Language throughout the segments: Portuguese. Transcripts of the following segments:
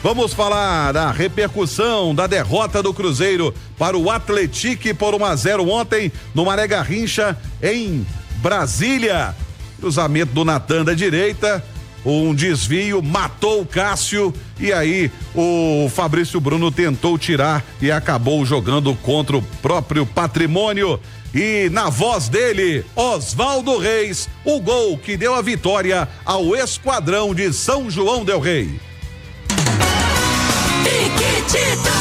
Vamos falar da repercussão da derrota do Cruzeiro para o Atlético por 1-0 ontem no Mané Garrincha em Brasília. Cruzamento do Natan da direita, um desvio, matou o Cássio e aí o Fabrício Bruno tentou tirar e acabou jogando contra o próprio patrimônio. E na voz dele, Oswaldo Reis, o gol que deu a vitória ao Esquadrão de São João del Rei. Piquitito!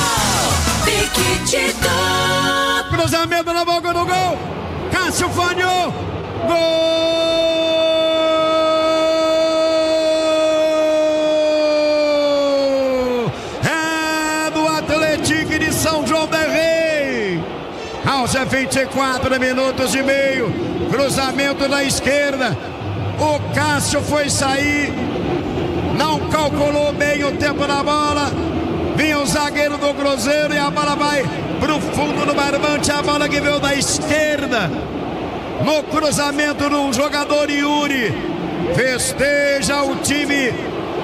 Cruzamento na boca do gol! Cássio falhou! Gol! É do Atlético de São João del Rei! Aos 24 minutos e meio, cruzamento na esquerda, o Cássio foi sair, não calculou bem o tempo da bola, vinha o zagueiro do Cruzeiro e a bola vai pro fundo do barbante, a bola que veio da esquerda, no cruzamento do jogador Yuri, festeja o time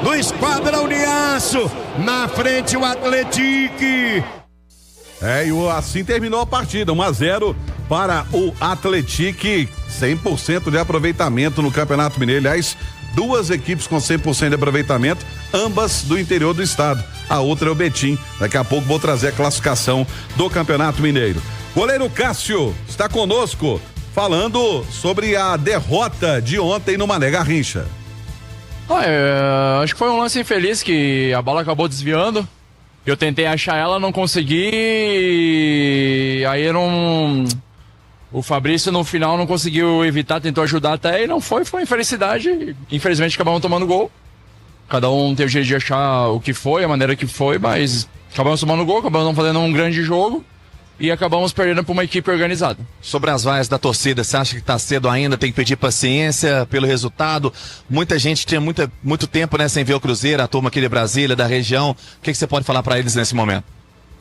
do Esquadrão de Aço, na frente o Atlético. E assim terminou a partida, 1-0 para o Atlético, 100% de aproveitamento no Campeonato Mineiro. Aliás, duas equipes com 100% de aproveitamento, ambas do interior do estado. A outra é o Betim. Daqui a pouco vou trazer a classificação do Campeonato Mineiro. Goleiro Cássio está conosco, falando sobre a derrota de ontem no Mané Garrincha. Acho que foi um lance infeliz que a bola acabou desviando. Eu tentei achar ela, não consegui, aí o Fabrício no final não conseguiu evitar, tentou ajudar até e não foi infelicidade, infelizmente acabamos tomando gol, cada um tem o jeito de achar o que foi, a maneira que foi, mas acabamos tomando gol, acabamos não fazendo um grande jogo e acabamos perdendo para uma equipe organizada. Sobre as vaias da torcida, você acha que está cedo ainda, tem que pedir paciência pelo resultado? Muita gente tinha muito tempo, né, sem ver o Cruzeiro, a turma aqui de Brasília, da região. O que você pode falar para eles nesse momento?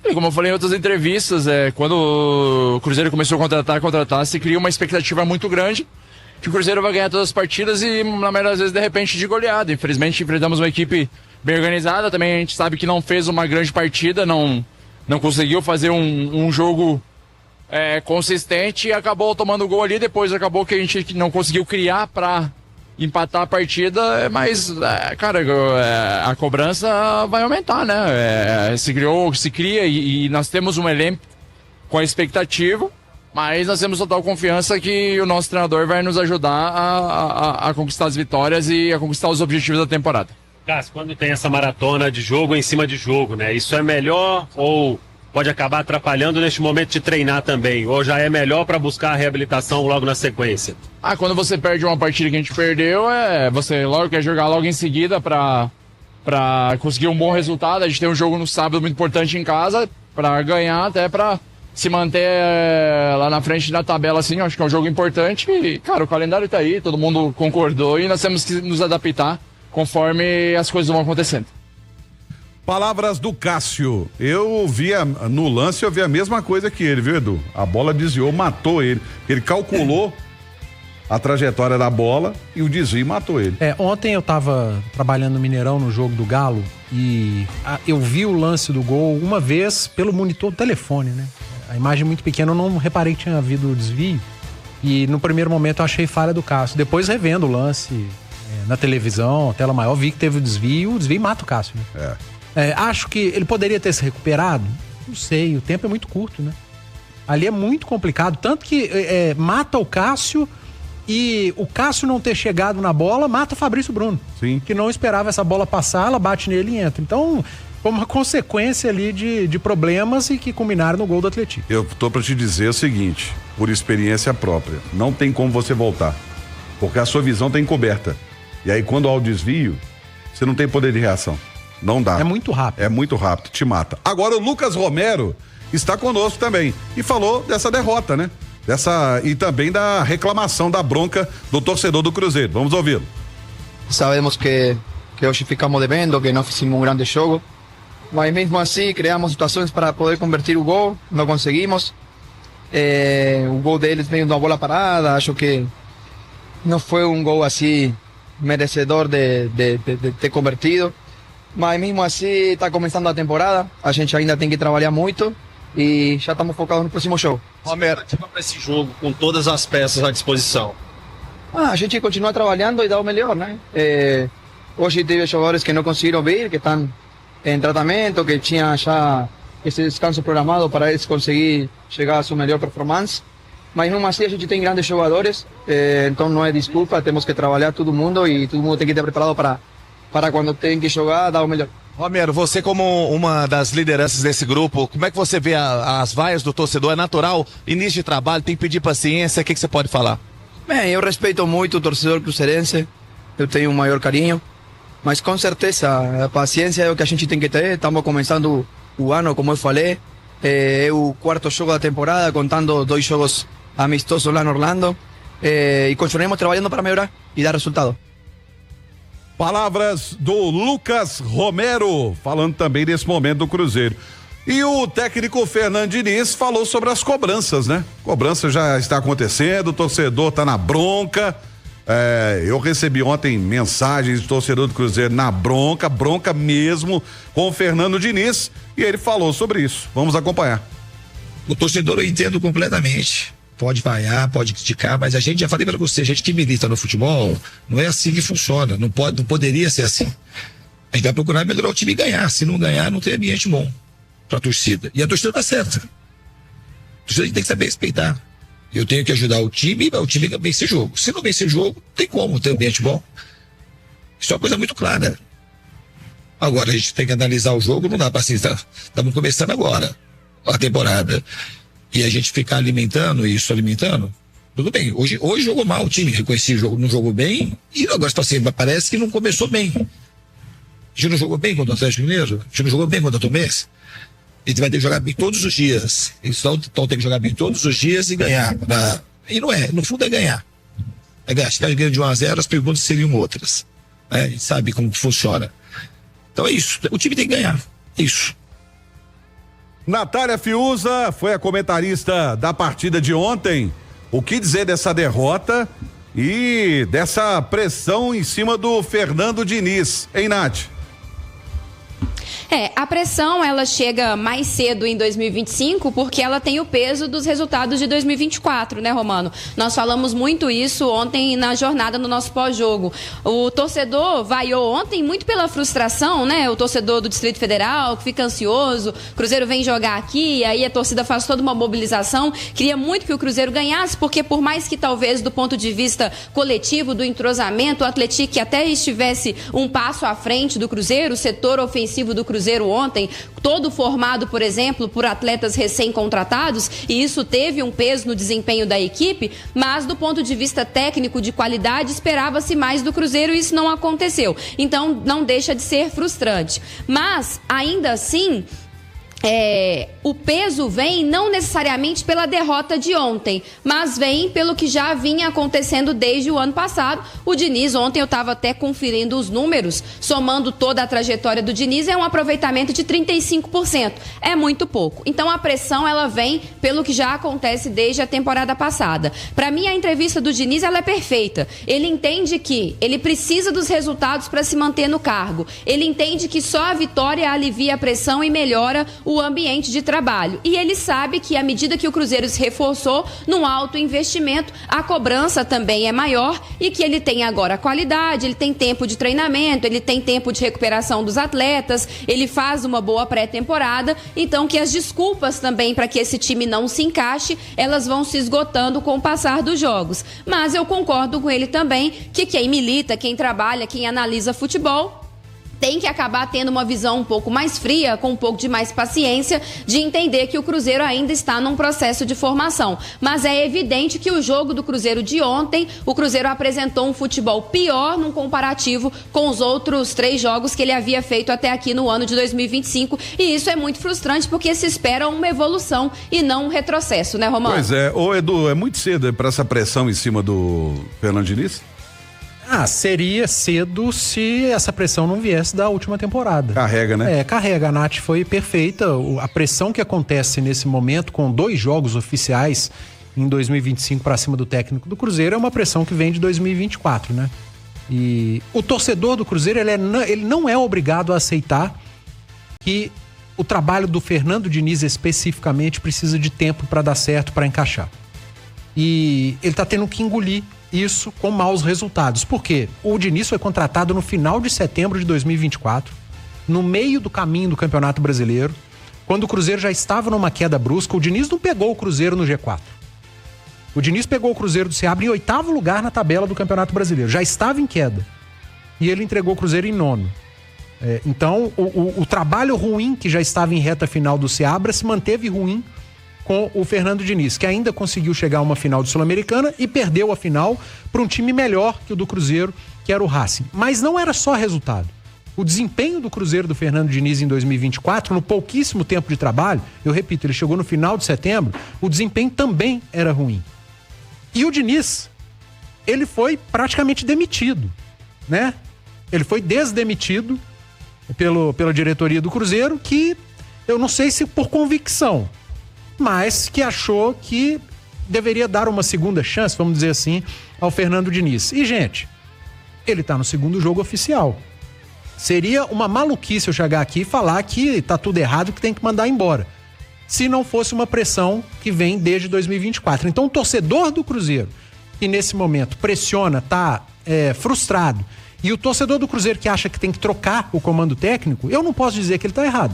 E como eu falei em outras entrevistas, quando o Cruzeiro começou a contratar, se cria uma expectativa muito grande que o Cruzeiro vai ganhar todas as partidas e na maioria das vezes de repente de goleada. Infelizmente enfrentamos uma equipe bem organizada, também a gente sabe que não fez uma grande partida, não conseguiu fazer um jogo consistente e acabou tomando gol ali. Depois acabou que a gente não conseguiu criar para empatar a partida, mas, cara, a cobrança vai aumentar, né? Se cria e nós temos um elenco com a expectativa, mas nós temos total confiança que o nosso treinador vai nos ajudar a conquistar as vitórias e a conquistar os objetivos da temporada. Cássio, quando tem essa maratona de jogo em cima de jogo, né? Isso é melhor ou pode acabar atrapalhando neste momento de treinar também? Ou já é melhor para buscar a reabilitação logo na sequência? Quando você perde uma partida que a gente perdeu, você logo quer jogar logo em seguida para conseguir um bom resultado. A gente tem um jogo no sábado muito importante em casa para ganhar, até para se manter lá na frente da tabela, assim. Eu acho que é um jogo importante e, cara, o calendário tá aí, todo mundo concordou e nós temos que nos adaptar conforme as coisas vão acontecendo. Palavras do Cássio. Eu via no lance, eu vi a mesma coisa que ele, viu, Edu? A bola desviou, matou ele. Ele calculou a trajetória da bola e o desvio matou ele. Ontem eu tava trabalhando no Mineirão no jogo do Galo e eu vi o lance do gol uma vez pelo monitor do telefone, né? A imagem muito pequena, eu não reparei que tinha havido o desvio e no primeiro momento eu achei falha do Cássio. Depois revendo o lance na televisão, tela maior, vi que teve o desvio mata o Cássio, né? Acho que ele poderia ter se recuperado, não sei, o tempo é muito curto, né? Ali é muito complicado, tanto que mata o Cássio e o Cássio não ter chegado na bola mata o Fabrício Bruno. Sim. Que não esperava essa bola passar, ela bate nele e entra. Então, foi uma consequência ali de problemas e que culminaram no gol do Atlético. Eu tô pra te dizer o seguinte, por experiência própria, não tem como você voltar, porque a sua visão tá encoberta. E aí quando há o desvio, você não tem poder de reação. Não dá. É muito rápido. É muito rápido, te mata. Agora o Lucas Romero está conosco também e falou dessa derrota, né? E também da reclamação, da bronca do torcedor do Cruzeiro. Vamos ouvi-lo. Sabemos que hoje ficamos devendo, que não fizemos grande jogo, mas mesmo assim criamos situações para poder convertir o gol, não conseguimos. O gol deles veio de uma bola parada, acho que não foi um gol assim merecedor de ter convertido. Mas mesmo assim, está começando a temporada, a gente ainda tem que trabalhar muito e já estamos focados no próximo jogo. Romero, para esse jogo com todas as peças à disposição? A gente continua trabalhando e dá o melhor, né? Hoje teve jogadores que não conseguiram vir, que estão em tratamento, que tinha já esse descanso programado para eles conseguir chegar à sua melhor performance. Mas mesmo assim a gente tem grandes jogadores, então não é desculpa, temos que trabalhar todo mundo e todo mundo tem que estar preparado para quando tem que jogar, dar o melhor. Romero, você como uma das lideranças desse grupo, como é que você vê as vaias do torcedor? É natural, início de trabalho, tem que pedir paciência, o que você pode falar? Bem, eu respeito muito o torcedor cruzeirense, eu tenho um maior carinho, mas com certeza a paciência é o que a gente tem que ter. Estamos começando o ano, como eu falei, é o 4º jogo da temporada, contando 2 jogos amistosos lá no Orlando, e continuaremos trabalhando para melhorar e dar resultado. Palavras do Lucas Romero, falando também desse momento do Cruzeiro. E o técnico Fernando Diniz falou sobre as cobranças, né? Cobrança já está acontecendo, o torcedor tá na bronca. Eu recebi ontem mensagens de torcedor do Cruzeiro na bronca mesmo, com o Fernando Diniz, e ele falou sobre isso. Vamos acompanhar. O torcedor eu entendo completamente. Pode vaiar, pode criticar, mas a gente, já falei para você, a gente que milita no futebol, não é assim que funciona, não poderia ser assim. A gente vai procurar melhorar o time e ganhar. Se não ganhar, não tem ambiente bom para a torcida. E a torcida tá certa. A torcida tem que saber respeitar. Eu tenho que ajudar o time a vencer jogo. Se não vencer jogo, não tem como ter ambiente bom. Isso é uma coisa muito clara. Agora a gente tem que analisar o jogo, não dá para assim, estamos começando agora a temporada. E a gente ficar alimentando, tudo bem. Hoje jogou mal o time, reconheci o jogo, não jogou bem, e agora assim, parece que não começou bem. A gente não jogou bem contra o Atlético Mineiro, a gente não jogou bem contra o Tombense. A gente vai ter que jogar bem todos os dias. Então tem que jogar bem todos os dias e ganhar. E não é, no fundo é ganhar. É ganhar. Se ganha de 1-0, as perguntas seriam outras. A gente sabe como que funciona. Então é isso, o time tem que ganhar. Isso. Natália Fiuza foi a comentarista da partida de ontem. O que dizer dessa derrota e dessa pressão em cima do Fernando Diniz, hein, Nath? A pressão ela chega mais cedo em 2025 porque ela tem o peso dos resultados de 2024, né, Romano? Nós falamos muito isso ontem na jornada no nosso pós-jogo. O torcedor vaiou ontem muito pela frustração, né? O torcedor do Distrito Federal que fica ansioso, o Cruzeiro vem jogar aqui, aí a torcida faz toda uma mobilização, queria muito que o Cruzeiro ganhasse, porque por mais que talvez do ponto de vista coletivo, do entrosamento, o Atlético até estivesse um passo à frente do Cruzeiro, o setor ofensivo do Cruzeiro ontem, todo formado, por exemplo, por atletas recém-contratados, e isso teve um peso no desempenho da equipe, mas do ponto de vista técnico, de qualidade, esperava-se mais do Cruzeiro e isso não aconteceu. Então, não deixa de ser frustrante. Mas, ainda assim, o peso vem não necessariamente pela derrota de ontem, mas vem pelo que já vinha acontecendo desde o ano passado. O Diniz, ontem eu estava até conferindo os números, somando toda a trajetória do Diniz, é um aproveitamento de 35%. É muito pouco. Então a pressão ela vem pelo que já acontece desde a temporada passada. Para mim a entrevista do Diniz ela é perfeita. Ele entende que ele precisa dos resultados para se manter no cargo. Ele entende que só a vitória alivia a pressão e melhora o ambiente de trabalho. E ele sabe que à medida que o Cruzeiro se reforçou num alto investimento, a cobrança também é maior e que ele tem agora qualidade, ele tem tempo de treinamento, ele tem tempo de recuperação dos atletas, ele faz uma boa pré-temporada, então que as desculpas também para que esse time não se encaixe, elas vão se esgotando com o passar dos jogos. Mas eu concordo com ele também que quem milita, quem trabalha, quem analisa futebol tem que acabar tendo uma visão um pouco mais fria, com um pouco de mais paciência, de entender que o Cruzeiro ainda está num processo de formação. Mas é evidente que o jogo do Cruzeiro de ontem, o Cruzeiro apresentou um futebol pior num comparativo com os outros 3 jogos que ele havia feito até aqui no ano de 2025. E isso é muito frustrante porque se espera uma evolução e não um retrocesso, né, Romano? Pois é. Ô, Edu, é muito cedo para essa pressão em cima do Fernando Diniz? Seria cedo se essa pressão não viesse da última temporada. Carrega, né? Carrega. A Nath foi perfeita. A pressão que acontece nesse momento, com 2 jogos oficiais em 2025 para cima do técnico do Cruzeiro, é uma pressão que vem de 2024, né? E o torcedor do Cruzeiro, ele não é obrigado a aceitar que o trabalho do Fernando Diniz especificamente precisa de tempo para dar certo, para encaixar. E ele está tendo que engolir isso com maus resultados. Por quê? O Diniz foi contratado no final de setembro de 2024, no meio do caminho do Campeonato Brasileiro, quando o Cruzeiro já estava numa queda brusca. O Diniz não pegou o Cruzeiro no G4. O Diniz pegou o Cruzeiro do Seabra em 8º lugar na tabela do Campeonato Brasileiro. Já estava em queda. E ele entregou o Cruzeiro em 9º. Então, o trabalho ruim que já estava em reta final do Seabra se manteve ruim com o Fernando Diniz, que ainda conseguiu chegar a uma final de Sul-Americana e perdeu a final para um time melhor que o do Cruzeiro, que era o Racing. Mas não era só resultado. O desempenho do Cruzeiro do Fernando Diniz em 2024, no pouquíssimo tempo de trabalho, eu repito, ele chegou no final de setembro, o desempenho também era ruim. E o Diniz, ele foi praticamente demitido, né? Ele foi desdemitido pela diretoria do Cruzeiro, que eu não sei se por convicção, mas que achou que deveria dar uma segunda chance, vamos dizer assim, ao Fernando Diniz. E, gente, ele tá no segundo jogo oficial. Seria uma maluquice eu chegar aqui e falar que tá tudo errado, que tem que mandar embora, se não fosse uma pressão que vem desde 2024. Então, o torcedor do Cruzeiro, que nesse momento pressiona, tá frustrado, e o torcedor do Cruzeiro que acha que tem que trocar o comando técnico, eu não posso dizer que ele tá errado.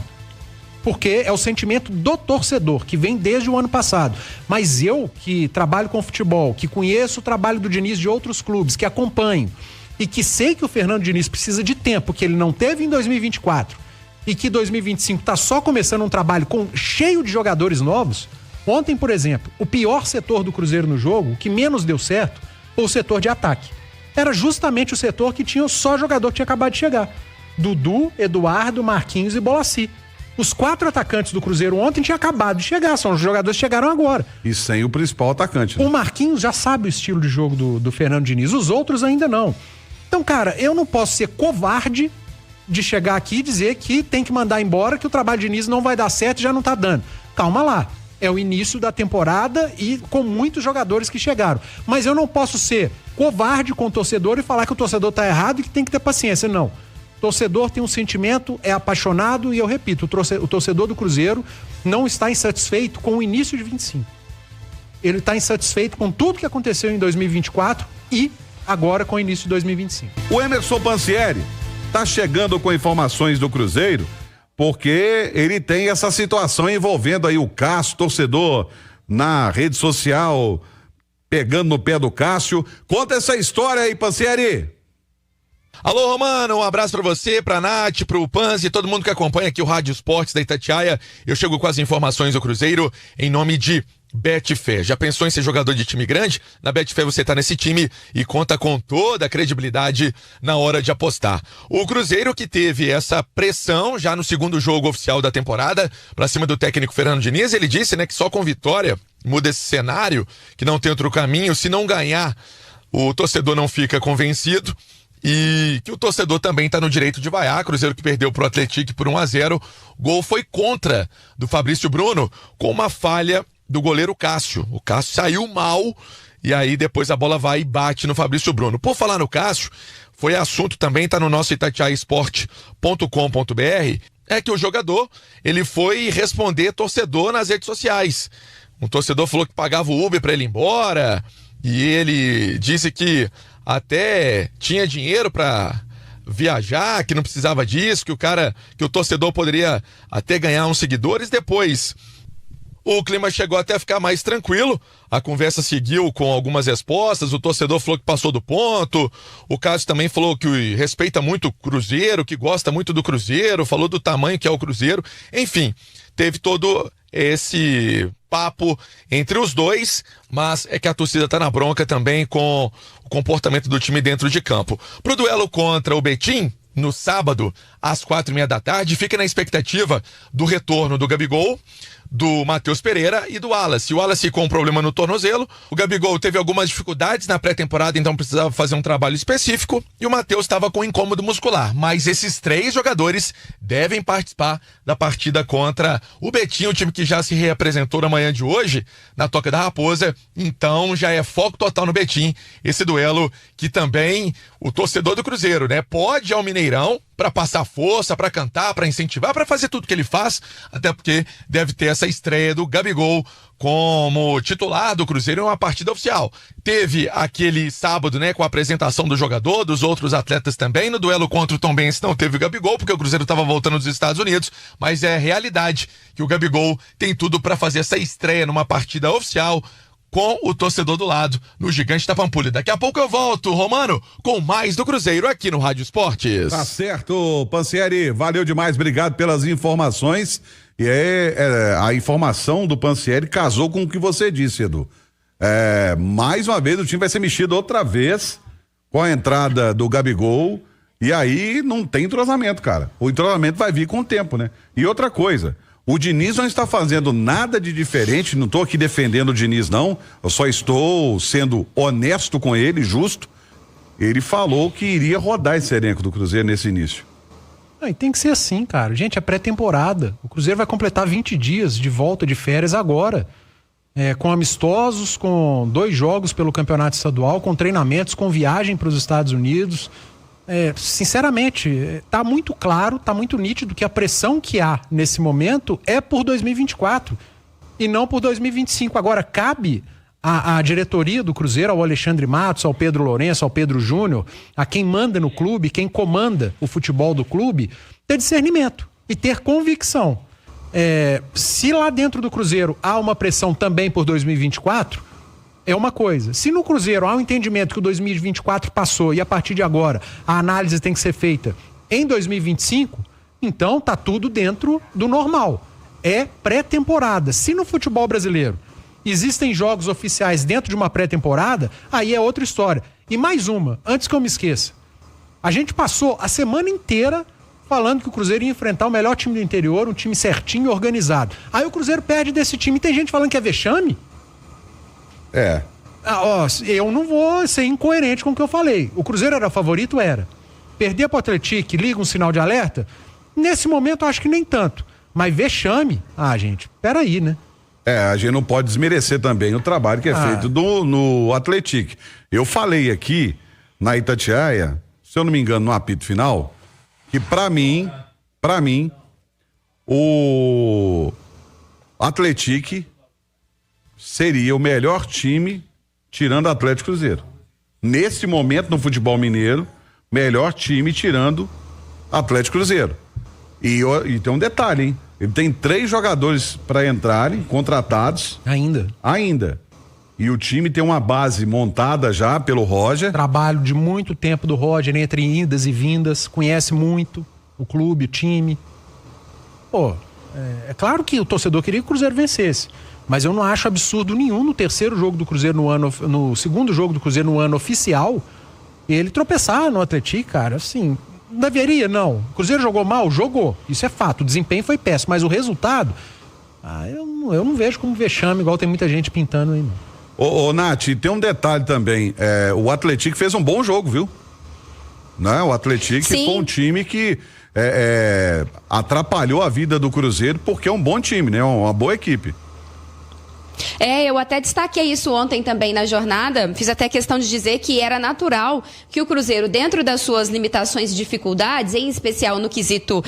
Porque é o sentimento do torcedor, que vem desde o ano passado. Mas eu, que trabalho com futebol, que conheço o trabalho do Diniz de outros clubes, que acompanho, e que sei que o Fernando Diniz precisa de tempo, que ele não teve em 2024, e que 2025 tá só começando um trabalho cheio de jogadores novos. Ontem, por exemplo, o pior setor do Cruzeiro no jogo, o que menos deu certo, foi o setor de ataque. Era justamente o setor que tinha só jogador que tinha acabado de chegar. Dudu, Eduardo, Marquinhos e Bolassi. Os 4 atacantes do Cruzeiro ontem tinham acabado de chegar, são os jogadores que chegaram agora. E sem o principal atacante, né? O Marquinhos já sabe o estilo de jogo do Fernando Diniz, os outros ainda não. Então, cara, eu não posso ser covarde de chegar aqui e dizer que tem que mandar embora, que o trabalho de Diniz não vai dar certo e já não tá dando. Calma lá. É o início da temporada e com muitos jogadores que chegaram. Mas eu não posso ser covarde com o torcedor e falar que o torcedor tá errado e que tem que ter paciência. Não. O torcedor tem um sentimento, é apaixonado e eu repito, o torcedor do Cruzeiro não está insatisfeito com o início de 25. Ele está insatisfeito com tudo que aconteceu em 2024 e agora com o início de 2025. O Emerson Pansieri tá chegando com informações do Cruzeiro, porque ele tem essa situação envolvendo aí o Cássio, torcedor na rede social, pegando no pé do Cássio. Conta essa história aí, Pansieri. Alô, Romano, um abraço pra você, pra Nath, pro Panzi, todo mundo que acompanha aqui o Rádio Esportes da Itatiaia. Eu chego com as informações do Cruzeiro em nome de Betfair. Já pensou em ser jogador de time grande? Na Betfair você tá nesse time e conta com toda a credibilidade na hora de apostar. O Cruzeiro que teve essa pressão já no segundo jogo oficial da temporada pra cima do técnico Fernando Diniz, ele disse, né, que só com vitória muda esse cenário, que não tem outro caminho. Se não ganhar, o torcedor não fica convencido. E que o torcedor também está no direito de vaiar. Cruzeiro que perdeu pro Atlético por 1-0. O gol foi contra do Fabrício Bruno, com uma falha do goleiro Cássio. O Cássio saiu mal e aí depois a bola vai e bate no Fabrício Bruno. Por falar no Cássio, foi assunto também, tá no nosso itatiaiasport.com.br, é que o jogador, ele foi responder torcedor nas redes sociais. Um torcedor falou que pagava o Uber para ele ir embora e ele disse que até tinha dinheiro para viajar, que não precisava disso, que o torcedor poderia até ganhar uns seguidores. Depois o clima chegou até a ficar mais tranquilo, a conversa seguiu com algumas respostas, o torcedor falou que passou do ponto, o Cássio também falou que respeita muito o Cruzeiro, que gosta muito do Cruzeiro, falou do tamanho que é o Cruzeiro, enfim, teve todo esse papo entre os dois, mas é que a torcida tá na bronca também com o comportamento do time dentro de campo. Pro duelo contra o Betim, no sábado, às 4h30 da tarde. Fica na expectativa do retorno do Gabigol, do Matheus Pereira e do Wallace. O Wallace com um problema no tornozelo, o Gabigol teve algumas dificuldades na pré-temporada, então precisava fazer um trabalho específico, e o Matheus estava com incômodo muscular. Mas esses 3 jogadores devem participar da partida contra o Betim, o time que já se reapresentou na manhã de hoje, na Toca da Raposa. Então já é foco total no Betim, esse duelo que também o torcedor do Cruzeiro, né, pode ir ao Mineirão para passar força, para cantar, para incentivar, para fazer tudo que ele faz, até porque deve ter essa estreia do Gabigol como titular do Cruzeiro em uma partida oficial. Teve aquele sábado, né, com a apresentação do jogador, dos outros atletas também. No duelo contra o Tombense não teve o Gabigol, porque o Cruzeiro estava voltando dos Estados Unidos, mas é realidade que o Gabigol tem tudo para fazer essa estreia numa partida oficial com o torcedor do lado, no Gigante da Pampulha. Daqui a pouco eu volto, Romano, com mais do Cruzeiro aqui no Rádio Esportes. Tá certo, Pansieri, valeu demais, obrigado pelas informações. E a informação do Pansieri casou com o que você disse, Edu. Mais uma vez o time vai ser mexido outra vez com a entrada do Gabigol, e aí não tem entrosamento, cara. O entrosamento vai vir com o tempo, né? E outra coisa, o Diniz não está fazendo nada de diferente, não estou aqui defendendo o Diniz, não. Eu só estou sendo honesto com ele, justo. Ele falou que iria rodar esse elenco do Cruzeiro nesse início. E tem que ser assim, cara. Gente, é pré-temporada. O Cruzeiro vai completar 20 dias de volta de férias agora. Com amistosos, com 2 jogos pelo campeonato estadual, com treinamentos, com viagem para os Estados Unidos. Sinceramente, tá muito claro, tá muito nítido que a pressão que há nesse momento é por 2024 e não por 2025. Agora, cabe à diretoria do Cruzeiro, ao Alexandre Matos, ao Pedro Lourenço, ao Pedro Júnior, a quem manda no clube, quem comanda o futebol do clube, ter discernimento e ter convicção. Se lá dentro do Cruzeiro há uma pressão também por 2024, é uma coisa. Se no Cruzeiro há um entendimento que o 2024 passou e a partir de agora a análise tem que ser feita em 2025, então tá tudo dentro do normal. É pré-temporada. Se no futebol brasileiro existem jogos oficiais dentro de uma pré-temporada, aí é outra história. E mais uma, antes que eu me esqueça. A gente passou a semana inteira falando que o Cruzeiro ia enfrentar o melhor time do interior, um time certinho e organizado. Aí o Cruzeiro perde desse time e tem gente falando que é vexame? Eu não vou ser incoerente com o que eu falei. O Cruzeiro era favorito? Era. Perder pro Atlético, liga um sinal de alerta? Nesse momento eu acho que nem tanto. Mas vexame? Gente, peraí, né? A gente não pode desmerecer também o trabalho que é feito no Atlético. Eu falei aqui na Itatiaia, se eu não me engano, no apito final, que pra mim, o Atlético seria o melhor time tirando o Atlético Cruzeiro. Nesse momento, no futebol mineiro, melhor time tirando Atlético Cruzeiro. E tem um detalhe, hein? Ele tem 3 jogadores para entrarem, contratados. Ainda. E o time tem uma base montada já pelo Roger. Trabalho de muito tempo do Roger, entre indas e vindas, conhece muito o clube, o time. É claro que o torcedor queria que o Cruzeiro vencesse, mas eu não acho absurdo nenhum no terceiro jogo do Cruzeiro no segundo jogo do Cruzeiro no ano oficial, ele tropeçar no Atlético, cara, assim, não deveria, não. O Cruzeiro jogou mal? Jogou, isso é fato, o desempenho foi péssimo, mas o resultado, eu não vejo como vexame, igual tem muita gente pintando aí, não. Ô Nath, tem um detalhe também, o Atlético fez um bom jogo, viu? Né? O Atlético foi um time que atrapalhou a vida do Cruzeiro, porque é um bom time, né? Uma boa equipe. Eu até destaquei isso ontem também na jornada, fiz até questão de dizer que era natural que o Cruzeiro, dentro das suas limitações e dificuldades, em especial no quesito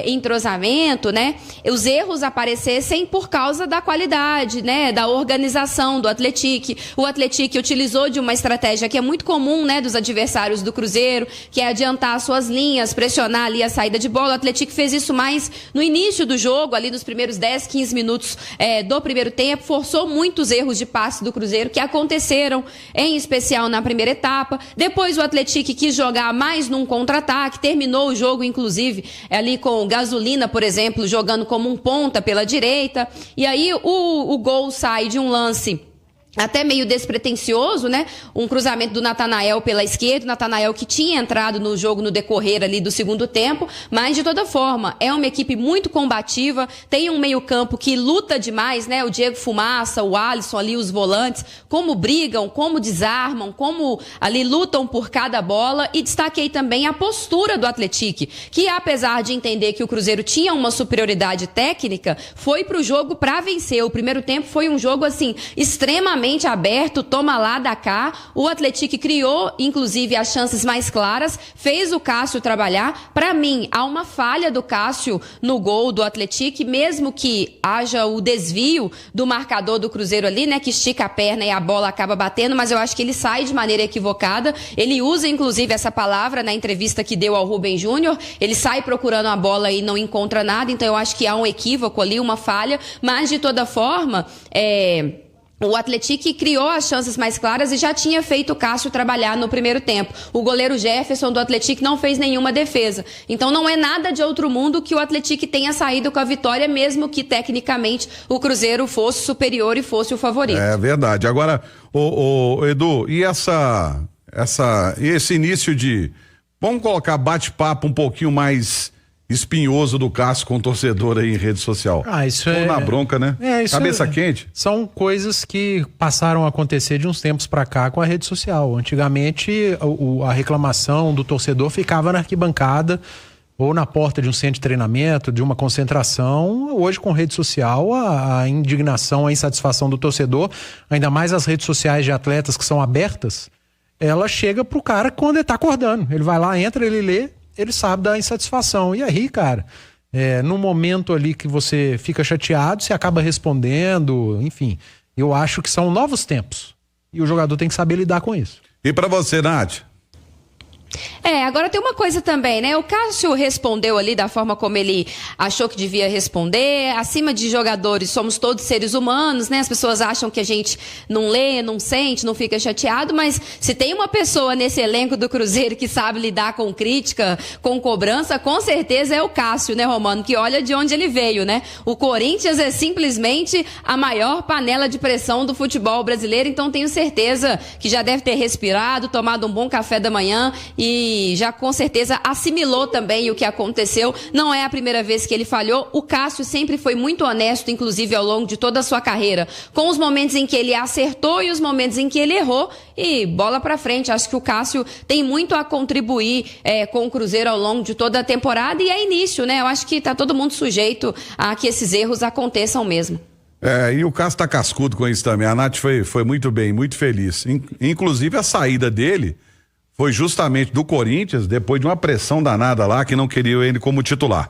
entrosamento, né, os erros aparecessem por causa da qualidade, né, da organização do Atlético. O Atlético utilizou de uma estratégia que é muito comum, né, dos adversários do Cruzeiro, que é adiantar suas linhas, pressionar ali a saída de bola. O Atlético fez isso mais no início do jogo, ali nos primeiros 10, 15 minutos do primeiro tempo, forçou muitos erros de passe do Cruzeiro que aconteceram, em especial na primeira etapa. Depois o Atlético quis jogar mais num contra-ataque, terminou o jogo, inclusive, ali com o Gasolina, por exemplo, jogando como um ponta pela direita. E aí o gol sai de um lance até meio despretensioso, né? Um cruzamento do Natanael pela esquerda, o Natanael que tinha entrado no jogo no decorrer ali do segundo tempo, mas de toda forma, é uma equipe muito combativa, tem um meio-campo que luta demais, né? O Diego Fumaça, o Alisson ali, os volantes, como brigam, como desarmam, como ali lutam por cada bola, e destaquei também a postura do Atlético, que apesar de entender que o Cruzeiro tinha uma superioridade técnica, foi pro jogo para vencer. O primeiro tempo foi um jogo assim, extremamente aberto, toma lá, dá cá. O Atlético criou, inclusive, as chances mais claras, fez o Cássio trabalhar. Para mim, há uma falha do Cássio no gol do Atlético, mesmo que haja o desvio do marcador do Cruzeiro ali, né, que estica a perna e a bola acaba batendo, mas eu acho que ele sai de maneira equivocada. Ele usa, inclusive, essa palavra na entrevista que deu ao Rubem Júnior. Ele sai procurando a bola e não encontra nada, então eu acho que há um equívoco ali, uma falha, mas de toda forma, o Atlético criou as chances mais claras e já tinha feito o Cássio trabalhar no primeiro tempo. O goleiro Jefferson do Atlético não fez nenhuma defesa. Então não é nada de outro mundo que o Atlético tenha saído com a vitória, mesmo que tecnicamente o Cruzeiro fosse superior e fosse o favorito. É verdade. Agora, Edu, e esse início de, vamos colocar bate-papo um pouquinho mais espinhoso do Cássio com o torcedor aí em rede social. Isso ou na bronca, né? Cabeça quente. São coisas que passaram a acontecer de uns tempos pra cá com a rede social. Antigamente, a reclamação do torcedor ficava na arquibancada ou na porta de um centro de treinamento, de uma concentração. Hoje, com rede social, a indignação, a insatisfação do torcedor, ainda mais as redes sociais de atletas que são abertas, ela chega pro cara quando ele tá acordando. Ele vai lá, entra, ele lê, ele sabe da insatisfação. E aí, cara, no momento ali que você fica chateado, você acaba respondendo, enfim. Eu acho que são novos tempos. E o jogador tem que saber lidar com isso. E pra você, Nath? Agora tem uma coisa também, né? O Cássio respondeu ali da forma como ele achou que devia responder. Acima de jogadores, somos todos seres humanos, né? As pessoas acham que a gente não lê, não sente, não fica chateado, mas se tem uma pessoa nesse elenco do Cruzeiro que sabe lidar com crítica, com cobrança, com certeza é o Cássio, né, Romano? Que olha de onde ele veio, né? O Corinthians é simplesmente a maior panela de pressão do futebol brasileiro, então tenho certeza que já deve ter respirado, tomado um bom café da manhã e já com certeza assimilou também o que aconteceu. Não é a primeira vez que ele falhou. O Cássio sempre foi muito honesto, inclusive ao longo de toda a sua carreira, com os momentos em que ele acertou e os momentos em que ele errou, e bola pra frente. Acho que o Cássio tem muito a contribuir com o Cruzeiro ao longo de toda a temporada, e é início, né? Eu acho que tá todo mundo sujeito a que esses erros aconteçam mesmo. E o Cássio tá cascudo com isso também. A Nath foi muito bem, muito feliz. Inclusive a saída dele foi justamente do Corinthians, depois de uma pressão danada lá, que não queria ele como titular.